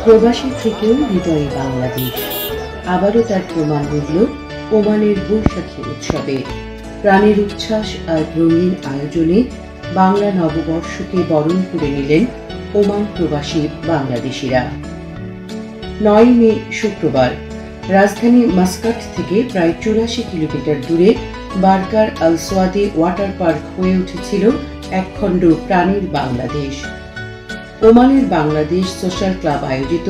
প্রবাসী থেকেও হৃদয়ে বাংলাদেশ, আবারও তার প্রমাণ মিলল ওমানের বৈশাখী উৎসবে। প্রাণের উচ্ছ্বাস আর রঙিন আয়োজনে বাংলা নববর্ষকে বরণ করে নিলেন ওমান প্রবাসী বাংলাদেশিরা। 9 মে শুক্রবার রাজধানী মাস্কাট থেকে প্রায় 84 কিলোমিটার দূরে বারকার আল সোয়াদে ওয়াটার পার্ক হয়ে উঠেছিল একখণ্ড প্রাণীর বাংলাদেশ। ওমানের বাংলাদেশ সোশ্যাল ক্লাব আয়োজিত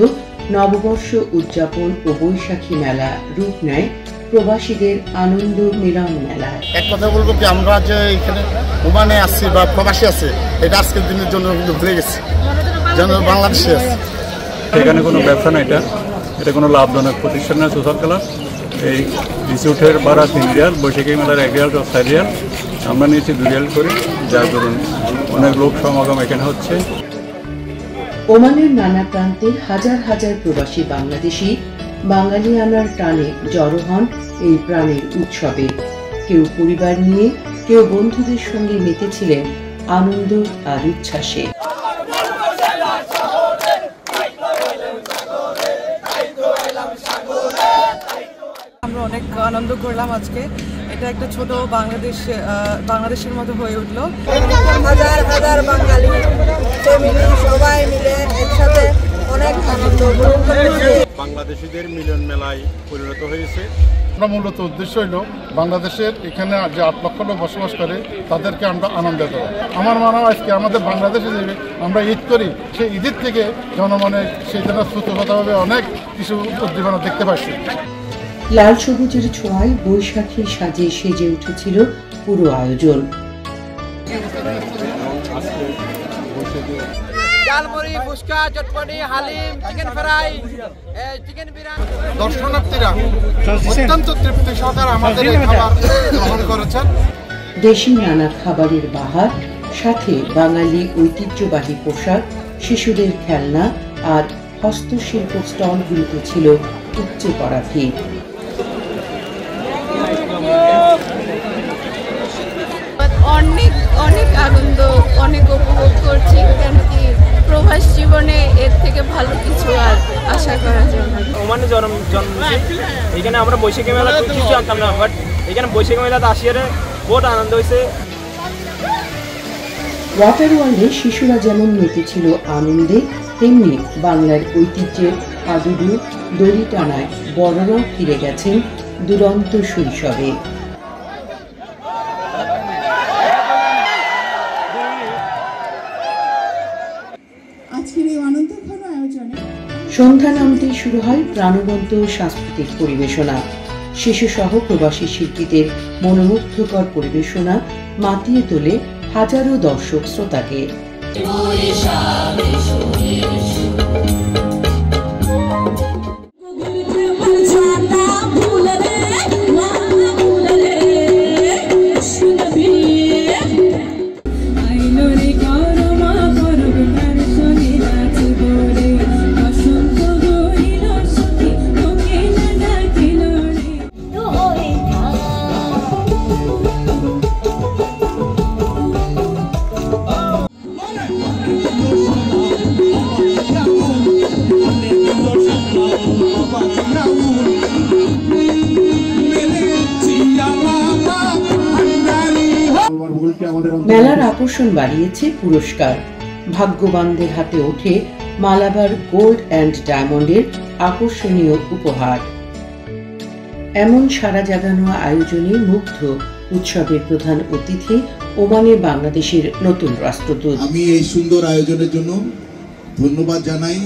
নববর্ষ উদযাপন ও বৈশাখী মেলা রূপ নেয় প্রবাসীদের আনন্দ মিলন মেলায়। এক কথা বলবো কি, আমরা যে এখানে ওমানে আসছি বা প্রবাসী আছে, এটা আজকের দিনের জন্য কিন্তু ভুলে গেছি, যেন বাংলাদেশে আছে। এখানে কোনো ব্যবসা না, এটা কোনো লাভজনক প্রতিষ্ঠান না। সোশ্যাল ক্লাব এই রিসোর্টের ভাড়া 3 রিয়াল, বৈশাখী মেলার 1 রিয়াল 4 রিয়াল, আমরা নিয়েছি 2 রিয়াল করে, যার দরুন অনেক লোক সমাগম এখানে হচ্ছে। ওমানের নানা প্রান্তে হাজার হাজার প্রবাসী বাংলাদেশি বাঙালিয়ানার টানে জড়ো হন এই প্রাণের উৎসবে। কেউ পরিবার নিয়ে, কেউ বন্ধুদের সঙ্গে মেতেছিলেন আনন্দ আর উচ্ছ্বাসে। আমরা অনেক আনন্দ করলাম আজকে। এটা একটা ছোট বাংলাদেশের মতো হয়ে উঠলো। হাজার হাজার বাঙালি ফ্যামিলি সবাই মিলে একসাথে অনেক আনন্দ বাংলাদেশিদের মিলন মেলায় পরিণত হয়েছে। আমরা মূলত উদ্দেশ্য হইল বাংলাদেশের এখানে যে 8 লক্ষ লোক বসবাস করে তাদেরকে আমরা আনন্দ দেওয়া। আমার মনে হয় আজকে আমাদের বাংলাদেশে যে আমরা ঈদ করি, সেই ঈদের থেকে জনমনে সেই জন্য শ্রুতগতভাবে অনেক কিছু উদ্দীপনা দেখতে পাচ্ছি। লাল সবুজের ছোঁয়ায় বৈশাখী সাজে সেজে উঠেছিল পুরো আয়োজন। দর্শনার্থীরা অত্যন্ত তৃপ্তি সহকারে আমাদের এই খাবার গ্রহণ করেছেন। দেশি নানা খাবারের বাহার, সাথে বাঙালি ঐতিহ্যবাহী পোশাক, শিশুদের খেলনা আর হস্তশিল্প স্টলগুলোতে ছিল উপচে পড়া ভিড়। অনেক অনেক আনন্দ, অনেক উপভোগ করছি, কেন কি প্রবাস জীবনে এর থেকে ভালো কিছু আর আশা করা যায় না। ওমানে জন্মেছি, এখানে আমরা বৈশাখী মেলা কিছু জানতাম না, বাট এখানে বৈশাখী মেলাতে আসিয়ে বহুত আনন্দ হয়েছে। ওয়াটার ওয়ার্ল্ডে শিশুরা যেমন মেতেছিল আনন্দে, তেমনি বাংলার ঐতিহ্যের হাডুডু দড়ি টানায় বড়রাও ফিরে গেছেন দুরন্ত শৈশবে। সন্ধ্যা নামতেই শুরু হয় প্রাণবন্ত সাংস্কৃতিক পরিবেশনা। শিশু সহ প্রবাসী শিল্পীদের মনোমুগ্ধকর পরিবেশনা মাতিয়ে তোলে হাজারো দর্শক শ্রোতাকে। মেলার আকর্ষণ বাড়িয়েছে পুরস্কার। ভাগ্যবানদের হাতে ওঠে মালাবার গোল্ড অ্যান্ড ডায়মন্ডের আকর্ষণীয় উপহার। এমন সারা জাগানো আয়োজনে মুগ্ধ উৎসবের প্রধান অতিথি ওমানে বাংলাদেশের নতুন রাষ্ট্রদূত। আমি এই সুন্দর আয়োজনের জন্য ধন্যবাদ জানাই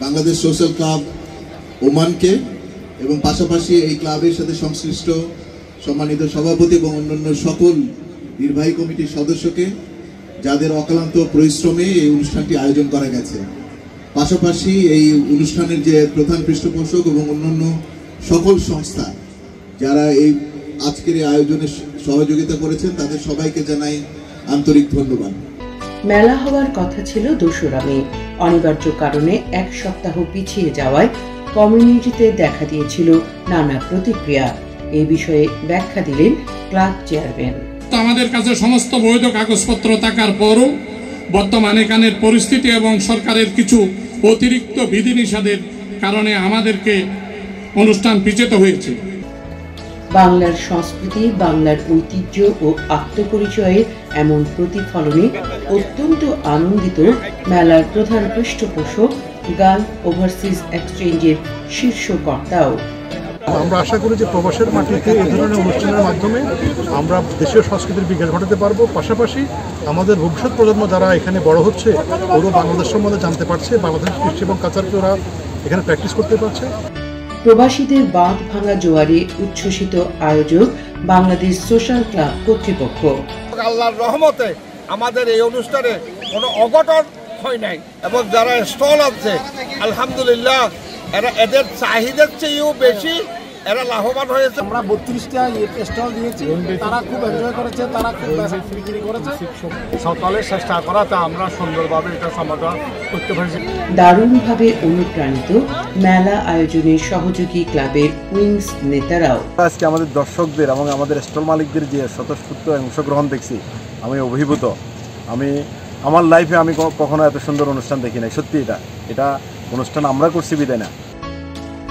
বাংলাদেশ সোশ্যাল ক্লাব ওমানকে এবং পাশাপাশি এই ক্লাবের সাথে সংশ্লিষ্ট সম্মানিত সভাপতি এবং অন্যান্য সকল নির্বাহী কমিটির সদস্যকে, যাদের অক্লান্ত পরিশ্রমে এই অনুষ্ঠানটি আয়োজন করা গেছে। পাশাপাশি এই অনুষ্ঠানের যে প্রধান পৃষ্ঠপোষক এবং অন্যান্য সকল সংস্থা যারা এই আজকের এই আয়োজনে সহযোগিতা করেছেন, তাদের সবাইকে জানাই আন্তরিক ধন্যবাদ। মেলা হওয়ার কথা ছিল 2 মে, অনিবার্য কারণে 1 সপ্তাহ পিছিয়ে যাওয়ায় কমিউনিটিতে দেখা দিয়েছিল নানা প্রতিক্রিয়া। এই বিষয়ে ব্যাখ্যা দিলেন ক্লাব চেয়ারম্যান। আমাদের কাছে সমস্ত বৈধ কাগজপত্র থাকার পরও বর্তমানে এখানের পরিস্থিতি এবং সরকারের কিছু অতিরিক্ত বিধিনিষেধের কারণে আমাদেরকে অনুষ্ঠান পিছাতে হয়েছে। বাংলার সংস্কৃতি, বাংলার ঐতিহ্য ও আত্মপরিচয়ের এমন প্রতিফলনে অত্যন্ত আনন্দিত মেলার প্রধান পৃষ্ঠপোষক গালফ ওভারসিজ এক্সচেঞ্জের শীর্ষকর্তাও। আমরা আশা করি যে প্রবাসের মাটিতে এই ধরনের অনুষ্ঠানের মাধ্যমে আমরা দেশীয় সংস্কৃতির বিকাশ ঘটাতে পারবো, পাশাপাশি আমাদের ভবিষ্যৎ প্রজন্ম যারা এখানে বড় হচ্ছে ওরা বাংলাদেশ সম্বন্ধে জানতে পারছে, বাংলাদেশ কৃষ্টি এবং কালচারকে ওরা এখানে প্র্যাকটিস করতে পারছে। প্রবাসীদের বাঁধ ভাঙা জোয়ারে উচ্ছ্বসিত আয়োজক বাংলাদেশ সোশ্যাল ক্লাব কর্তৃপক্ষ। আল্লাহর রহমতে আমাদের এই অনুষ্ঠানে কোনো অঘটন হয় নাই এবং যারা স্টল আছে আলহামদুলিল্লাহ এদের চাহিদার চেয়েও বেশি এরা লাভবান হয়েছে। আমরা 32টা স্টল দিয়েছি, তারা খুব এনজয় করেছে, তারা খুব বিক্রি করেছে। সকালে চেষ্টা করাতে আমরা সুন্দরভাবে এটা সমাধান করতে পেরেছি। দারুণভাবে অনুপ্রাণিত মেলা আয়োজনের সহযোগী ক্লাবের উইংস নেতারাও। আজকে আমাদের দর্শকদের এবং আমাদের স্টল মালিকদের যে স্বতঃস্ফূর্ত অংশগ্রহণ দেখছি, আমি অভিভূত। আমার লাইফে আমি কখনো এত সুন্দর অনুষ্ঠান দেখি নাই। সত্যি এটা অনুষ্ঠান আমরা করছি বিদায় না।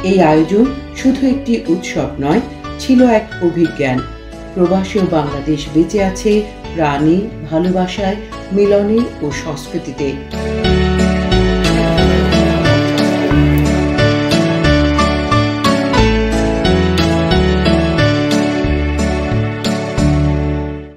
এই আয়োজন শুধু একটি উৎসব নয়, ছিল এক অভিজ্ঞান। প্রবাসী ও বাংলাদেশ বেঁচে আছে প্রাণে, ভালোবাসায়, মিলনে ও সংস্কৃতিতে।